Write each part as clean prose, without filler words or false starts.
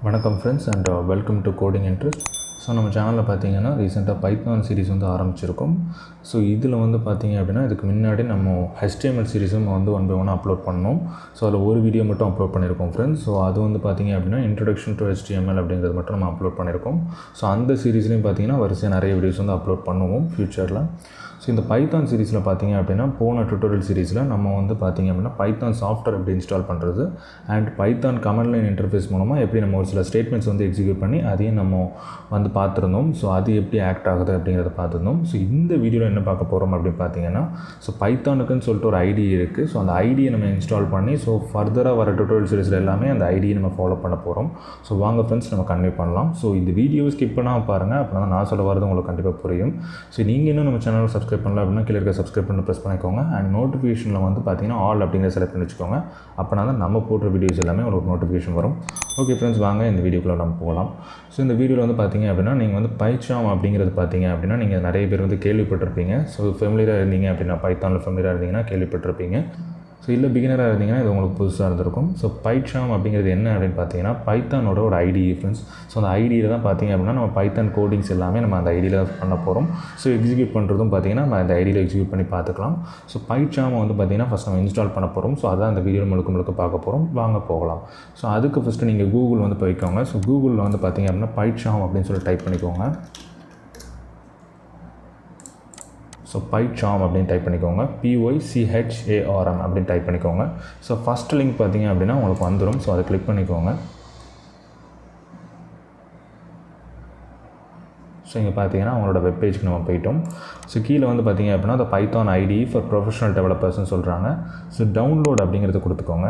வணக்கம் friends and welcome to coding interest. So நம்ம சேனலில் பார்த்தீங்கன்னா ரீசெண்டாக பைத்தான் சீரிஸ் வந்து ஆரம்பிச்சிருக்கோம். ஸோ இதில் வந்து பார்த்தீங்க அப்படின்னா இதுக்கு முன்னாடி நம்ம HTML சீரிஸும் வந்து ஒன் பை ஒன் அப்லோட் பண்ணோம். ஸோ அதில் ஒரு வீடியோ மட்டும் அப்லோட் பண்ணியிருக்கோம் ஃப்ரெண்ட்ஸ். ஸோ அது வந்து பார்த்தீங்க அப்படின்னா இன்ட்ரடக்ஷன் டு HTML அப்படிங்கிறது மட்டும் நம்ம அப்லோட் பண்ணியிருக்கோம். ஸோ அந்த சீரிஸ்லையும் பார்த்தீங்கன்னா வரிசையாக நிறைய வீடியோஸ் வந்து அப்லோட் பண்ணுவோம் ஃப்யூச்சரில். ஸோ இந்த பைத்தான் சீரிஸில் பார்த்தீங்க அப்படின்னா போன டுட்டோரியல் சீரிஸில் நம்ம வந்து பார்த்தீங்க அப்படின்னா பைத்தான் சாஃப்ட்வேர் எப்படி இன்ஸ்டால் பண்ணுறது and Python command line interface மூலமாக எப்படி நம்ம ஒரு சில ஸ்டேட்மெண்ட்ஸ் வந்து எக்ஸிக்யூட் பண்ணி அதையும் நம்ம வந்து பார்த்துருந்தோம். ஸோ அது எப்படி ஆக்ட் ஆகுது அப்படிங்கிறத பார்த்துருந்தோம். ஸோ இந்த வீடியோவில் என்ன பார்க்க போகிறோம் அப்படின்னு பார்த்தீங்கன்னா ஸோ பைத்தானுக்குன்னு சொல்லிட்டு ஒரு ஐடி இருக்குது. ஸோ அந்த ஐடியை நம்ம இன்ஸ்டால் பண்ணி ஸோ ஃபர்தராக வர டுட்டோரியல் சீரிஸில் எல்லாமே அந்த ஐடியை நம்ம ஃபாலோ பண்ண போகிறோம். ஸோ வாங்க ஃப்ரெண்ட்ஸ் நம்ம கன்வே பண்ணலாம். ஸோ இந்த வீடியோ ஸ்கிப் பண்ணால் பாருங்கள், அப்படின்னா நான் சொல்ல வரது உங்களுக்கு கண்டிப்பாக புரியும். ஸோ நீங்கள் இன்னும் நம்ம சேனல் சப்ஸ்கிரைப் பண்ணல அப்படின்னா கீழே இருக்க சப்ஸ்கிரைப் பண்ணி ப்ரெஸ் பண்ணிக்கோங்க. அண்ட் நோட்டிஃபிகேஷனில் வந்து பார்த்தீங்கன்னா ஆல் அப்படிங்கிற செலக்ட் பண்ணி வச்சுக்கோங்க. அப்போனா தான் நம்ம போடுற வீடியோஸ் எல்லாமே ஒரு நோட்டிஃபிகேஷன் வரும். ஓகே ஃப்ரெண்ட்ஸ், வாங்க இந்த வீடியோக்குள்ளே நம்ம போகலாம். ஸோ இந்த வீடியோவில் வந்து பார்த்தீங்க அப்படின்னா நீங்கள் வந்து Pycharm அப்படிங்கிறது பார்த்தீங்க அப்படின்னா நீங்கள் நிறைய பேர் வந்து கேள்விப்பட்டிருப்பீங்க. ஸோ ஃபெமிலியராக இருந்தீங்க அப்படின்னா பைத்தானில் ஃபெமிலியராக இருந்தீங்கன்னா கேள்விப்பட்டிருப்பீங்க. ஸோ இல்லை பிகினராக இருந்தீங்கன்னா இது உங்களுக்கு புதுசாக இருந்திருக்கும். ஸோ Pycharm அப்படிங்கிறது என்ன அப்படின்னு பார்த்தீங்கன்னா பைத்தானோட ஒரு ஐடி ஃப்ரெண்ட்ஸ். ஸோ அந்த ஐடியில் தான் பார்த்தீங்க அப்படின்னா நம்ம பைத்தான் கோடிங்ஸ் எல்லாமே நம்ம அந்த ஐடியில் பண்ண போகிறோம். ஸோ எக்ஸிக்யூட் பண்ணுறதும் பார்த்தீங்கன்னா நம்ம அந்த ஐடியில் எக்ஸிக்யூட் பண்ணி பார்த்துக்கலாம். ஸோ Pycharm வந்து பார்த்தீங்கன்னா ஃபஸ்ட் நம்ம இன்ஸ்டால் பண்ண போகிறோம். ஸோ அதான் அந்த வீடியோ முழுக்க பார்க்க போகிறோம். வாங்க போகலாம். ஸோ அதுக்கு ஃபஸ்ட்டு நீங்கள் கூகுள் வந்து போய்க்கோங்க. ஸோ கூகுளில் வந்து பார்த்தீங்க அப்படின்னா Pycharm அப்படின்னு சொல்லி டைப் பண்ணிக்கோங்க. ஸோ Pycharm அப்படின்னு டைப் பண்ணிக்கோங்க. PYCHARM அப்படின்னு டைப் பண்ணிக்கோங்க. ஸோ ஃபஸ்ட் லிங்க் பார்த்தீங்க அப்படின்னா உங்களுக்கு வந்துடும். ஸோ அதை கிளிக் பண்ணிக்கோங்க. ஸோ இங்கே பார்த்தீங்கன்னா அவங்களோட வெப்பேஜ்க்கு நம்ம போயிட்டோம். ஸோ கீழே வந்து பார்த்தீங்க அப்படின்னா அந்த பைத்தான் ஐடி ஃபார் ப்ரொஃபஷனல் டெவலப்பர்ஸ்னு சொல்கிறாங்க. ஸோ டவுன்லோட் அப்படிங்கிறத கொடுத்துக்கோங்க.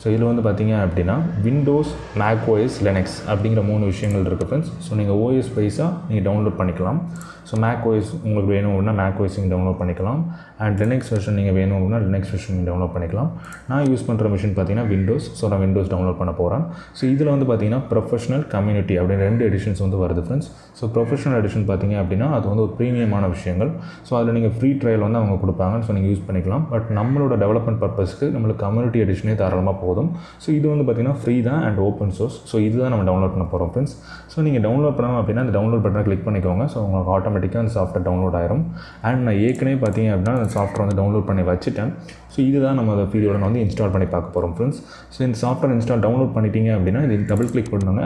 ஸோ இதில் வந்து பார்த்தீங்க அப்படின்னா விண்டோஸ், மேக் OS, லினக்ஸ் அப்படிங்கிற 3 விஷயங்கள் இருக்குது ஃப்ரெண்ட்ஸ். ஸோ நீங்கள் OS வைஸாக நீங்கள் டவுன்லோட் பண்ணிக்கலாம். ஸோ மேக் OS உங்களுக்கு வேணும் அப்படின்னா மேக் OS நீங்கள் டவுன்லோட் பண்ணிக்கலாம். அண்ட் லினக்ஸ் வெர்ஷன் நீங்கள் வேணும் அப்படின்னா லினக்ஸ் வெர்ஷன் நீங்கள் டவுன்லோட் பண்ணிக்கலாம். நான் யூஸ் பண்ணுற மிஷின் பார்த்தீங்கன்னா விண்டோஸ். ஸோ நான் விண்டோஸ் டவுன்லோட் பண்ண போகிறேன். ஸோ இதில் வந்து பார்த்தீங்கன்னா ப்ரொஃபஷனல், கம்யூனிட்டி அப்படின்னு 2 எடிஷன்ஸ் வந்து வருது ஃப்ரெண்ட்ஸ். ஸோ ப்ரொஃபஷனல் எடிஷன் பார்த்தீங்க அப்படின்னா அது வந்து ஒரு ப்ரீமியமான விஷயங்கள். ஸோ அதில் நீங்கள் ஃப்ரீ ட்ரையல் வந்து அவங்க கொடுப்பாங்க. ஸோ நீங்கள் யூஸ் பண்ணிக்கலாம். பட் நம்மளோட டெவலப்மெண்ட் பர்பஸ்க்கு நம்மளுக்கு கம்யூனிட்டி எடிஷனே தாராளமாக போதும். ஸோ இது வந்து பார்த்திங்கன்னா ஃப்ரீ தான் அண்ட் ஓப்பன் சோர்ஸ். ஸோ இதுதான் நம்ம டவுன்லோட் பண்ண போகிறோம் ஃப்ரெண்ட்ஸ். ஸோ நீங்கள் டவுன்லோட் பண்ணணும் அப்படின்னா அந்த டவுன்லோட் பட்டனை கிளிக் பண்ணிக்கோங்க. ஸோ உங்களுக்கு ஆட்டோமேட்டிக்காக அந்த சாஃப்ட்வேர் டவுன்லோட் ஆயிரும். அண்ட் நான் ஏற்கனவே பார்த்தீங்க அப்படின்னா அந்த சாஃப்ட்வேர் வந்து டவுன்லோட் பண்ணி வச்சுட்டேன். ஸோ இதுதான் நம்ம அந்த வீடியோவில் வந்து இன்ஸ்டால் பண்ணி பார்க்க போகிறோம் ஃப்ரெண்ட்ஸ். ஸோ இந்த சாஃப்ட்வேர் டவுன்லோட் பண்ணிட்டீங்க அப்படின்னா இது டபுள் கிளிக் பண்ணுங்க.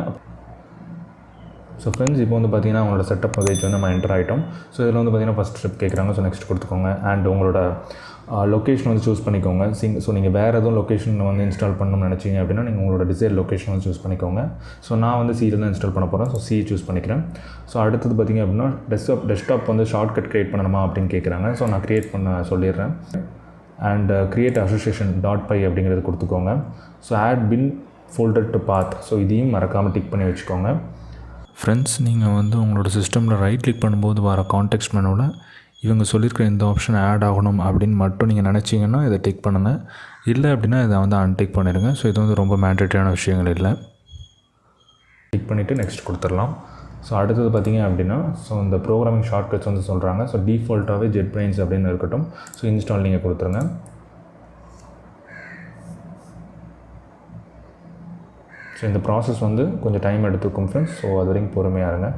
ஸோ ஃப்ரெண்ட்ஸ் இப்போ வந்து பார்த்தீங்கன்னா உங்களோட செட்டப் பேஜ் வந்து நம்ம என்டர் ஆகிட்டோம். ஸோ இதில் வந்து பார்த்தீங்கன்னா ஃபஸ்ட் ஸ்டெப் கேட்குறாங்க. ஸோ நெக்ஸ்ட் கொடுத்துக்கோங்க. அண்ட் உங்களோட லொக்கேஷன் வந்து சூஸ் பண்ணிக்கோங்க. ஸோ நீங்கள் வேறு எதுவும் லொக்கேஷன் வந்து இன்ஸ்டால் பண்ணணும்னு நினச்சிங்க அப்படின்னா நீங்கள் உங்களோட டிசைர் லொக்கேஷன் வந்து சூஸ் பண்ணிக்கோங்க. ஸோ நான் வந்து சியில் தான் இன்ஸ்டால் பண்ண போகிறேன். ஸோ சி சூஸ் பண்ணிக்கிறேன். ஸோ அடுத்தது பார்த்திங்க அப்படின்னா டெஸ்க்டாப் வந்து ஷார்ட்கட் க்ரியேட் பண்ணணுமா அப்படின்னு கேட்குறாங்க. ஸோ நான் க்ரியேட் பண்ண சொல்லிடுறேன். அண்ட் க்ரியேட் அசோசியேஷன் .py அப்படிங்கிறது கொடுத்துக்கோங்க. So add bin folder to path. So இதையும் மறக்காமல் டிக் பண்ணி வச்சுக்கோங்க. ஃப்ரெண்ட்ஸ், நீங்கள் வந்து உங்களோட சிஸ்டமில் ரைட் கிளிக் பண்ணும்போது வர கான்டெக்ஸ்ட் மெனுவில் இவங்க சொல்லியிருக்கிற இந்த ஆப்ஷன் ஆட் ஆகணும் அப்படின்னு மட்டும் நீங்கள் நினச்சிங்கன்னா இதை டிக் பண்ணுங்கள். இல்லை அப்படின்னா இதை வந்து அன்டிக் பண்ணிடுங்க. ஸோ இது வந்து ரொம்ப மேண்டேட்டரியான விஷயங்கள் இல்லை. டிக் பண்ணிவிட்டு நெக்ஸ்ட் கொடுத்துடலாம். ஸோ அடுத்தது பார்த்திங்க அப்படின்னா ஸோ இந்த ப்ரோக்ராமிங் ஷார்ட்கட்ஸ் வந்து சொல்கிறாங்க. ஸோ டிஃபால்ட்டாகவே JetBrains அப்படின்னு இருக்கட்டும். ஸோ இன்ஸ்டால் நீங்கள் கொடுத்துருங்க. ஸோ இந்த ப்ராசஸ் வந்து கொஞ்சம் டைம் எடுத்துக்கும் ஃப்ரெண்ட்ஸ். ஸோ அது வரைக்கும் பொறுமையாக இருங்க.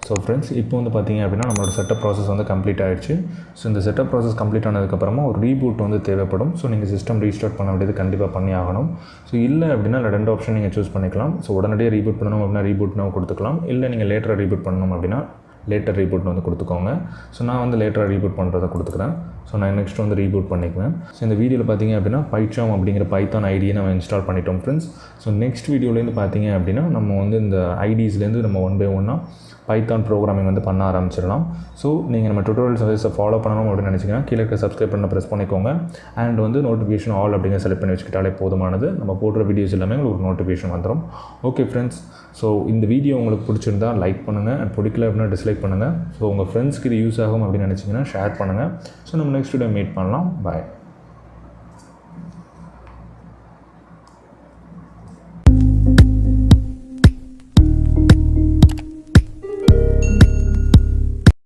ஸோ ஃப்ரெண்ட்ஸ் இப்போ வந்து பார்த்திங்க அப்படின்னா நம்மளோட செட்டப் ப்ராசஸ் வந்து கம்ப்ளீட் ஆகிடுச்சு. ஸோ இந்த செட்டப் ப்ராசஸ் கம்ப்ளீட் ஆனதுக்கப்புறமா ஒரு ரீபூட் வந்து தேவைப்படும். ஸோ நீங்கள் சிஸ்டம் ரீஸ்டார்ட் பண்ண வேண்டியது கண்டிப்பாக பண்ணி ஆகணும். ஸோ இல்லை அப்படின்னா 2 ஆப்ஷன் நீங்கள் சூஸ் பண்ணிக்கலாம். ஸோ உடனடியாக ரீபூட் பண்ணணும் அப்படின்னா ரீபூட் நம்ம கொடுத்துக்கலாம். இல்லை நீங்கள் லேட்டராக ரீபூட் பண்ணணும் அப்படின்னா லேட்டர் ரீபூட் வந்து கொடுத்துக்கோங்க. ஸோ நான் வந்து லேட்டராக ரீபூட் பண்ணுறதை கொடுத்துக்கிறேன். ஸோ நான் நெக்ஸ்ட் வந்து ரீபூட் பண்ணிக்குவேன். ஸோ இந்த வீடியோவில் பார்த்தீங்க அப்படின்னா Pycharm அப்படிங்கிற பைத்தான் ஐடியை நம்ம இன்ஸ்டால் பண்ணிட்டோம் ஃப்ரெண்ட்ஸ். ஸோ நெக்ஸ்ட் வீடியோலேருந்து பார்த்தீங்க அப்படின்னா நம்ம வந்து இந்த ஐடிஸ்லேருந்து நம்ம ஒன் பை ஒன்னாக பைத்தான் ப்ரோக்ராமிங் வந்து பண்ண ஆரம்பிச்சிடலாம். ஸோ நீங்கள் நம்ம டுட்டோரியல் சர்வீஸை ஃபாலோ பண்ணணும் அப்படின்னு நினச்சிங்கன்னா கீழே இருக்க சப்ஸ்கிரைப் பண்ண ப்ரெஸ் பண்ணிக்கோங்க. அண்ட் வந்து நோட்டிஃபிகேஷன் ஆல் அப்படிங்கிற செலக்ட் பண்ணி வச்சுக்கிட்டாலே போதுமானது. நம்ம போடுற வீடியோஸ் எல்லாமே உங்களுக்கு நோட்டிஃபிகேஷன் வந்துடும். ஓகே ஃப்ரெண்ட்ஸ், ஸோ இந்த வீடியோ உங்களுக்கு பிடிச்சிருந்தா லைக் பண்ணுங்கள். அண்ட் பிடிக்கல அப்படின்னா டிஸ்லைக் பண்ணுங்கள். ஸோ உங்கள் ஃப்ரெண்ட்ஸ்க்கு இது யூஸ் ஆகும் அப்படின்னு நினச்சிங்கன்னா ஷேர் பண்ணுங்கள். ஸோ நம்ம நெக்ஸ்ட் வீடியோ மீட் பண்ணலாம். பாய்.